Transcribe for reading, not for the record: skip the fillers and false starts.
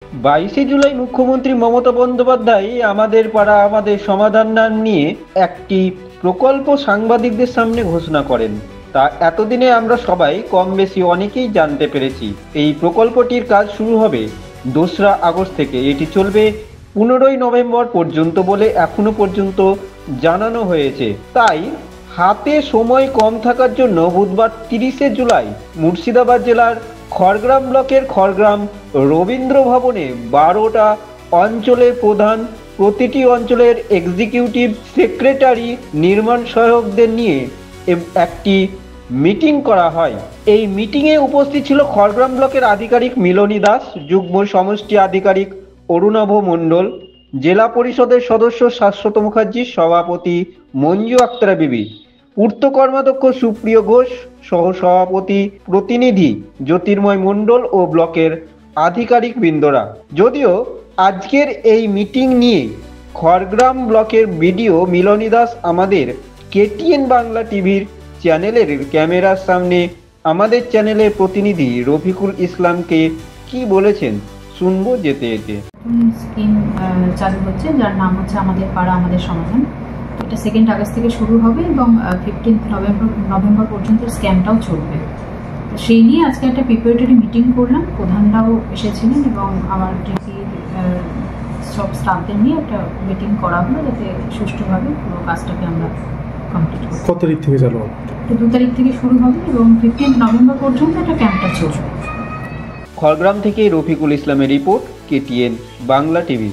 22শে জুলাই মুখ্যমন্ত্রী মমতা বন্দ্যোপাধ্যায় আমাদের পাড়া আমাদের সমাধান নিয়ে একটি প্রকল্প সাংবাদিকদের সামনে ঘোষণা করেন। তা এতদিনে আমরা সবাই কম বেশি অনেকেই জানতে পেরেছি। এই প্রকল্পটির কাজ শুরু হবে 2রা আগস্ট থেকে। এটি চলবে 15ই নভেম্বর পর্যন্ত বলে এখনো পর্যন্ত জানানো হয়েছে। তাই হাতে সময় কম থাকার জন্য বুধবার 30শে জুলাই মুর্শিদাবাদ জেলার খড়গ্রাম ব্লকের খড়গ্রাম রবীন্দ্র ভবনে 12টা অঞ্চলের প্রধান, প্রতিটি অঞ্চলের এক্সিকিউটিভ সেক্রেটারি, নির্মাণ সহায়কদের নিয়ে একটি মিটিং করা হয়। এই মিটিংয়ে উপস্থিত ছিল খড়গ্রাম ব্লকের আধিকারিক মিলনী দাস, যুগ্ম সমষ্টি আধিকারিক অরুণাভ মণ্ডল, জেলা পরিষদের সদস্য শাশ্বত মুখার্জি, সভাপতি মঞ্জু আক্তারা বিবি, পূর্ত কর্মাধ্যক্ষ সুপ্রিয় ঘোষ, সহসভাপতি প্রতিনিধি জ্যোতির্ময় মণ্ডল ও ব্লকের আধিকারিক বৃন্দরা। যদিও আজকের এই মিটিং নিয়ে খড়গ্রাম ব্লকের বিডিও মিলনী দাস আমাদের কেটিএন বাংলা টিভির চ্যানেলের ক্যামেরার সামনে আমাদের চ্যানেলের প্রতিনিধি রফিকুল ইসলামকে কি বলেছেন শুনবো যেতে যেতে। স্কিম চালু হচ্ছে, যার নাম হচ্ছে আমাদের পাড়া আমাদের সমাধান। এটা 2 আগস্ট থেকে শুরু হবে এবং 15 নভেম্বর পর্যন্ত স্ক্যামটাও চলবে। তো সেই নিয়ে আজকে একটা প্রিপারেটরি মিটিং করলাম, প্রধানরাও এসেছিলেন এবং আমার ডিপির সব স্টাফদের নিয়ে একটা মিটিং করা হলো, যাতে সুষ্ঠুভাবে পুরো কাজটাকে আমরা কমপ্লিট করি। কত তারিখ থেকে চালু হবে? 2 তারিখ থেকে শুরু হবে এবং 15 নভেম্বর পর্যন্ত একটা ক্যাম্পটা চলবে। খড়গ্রাম থেকে রফিকুল ইসলামের রিপোর্ট, কেটিএন বাংলা টিভি।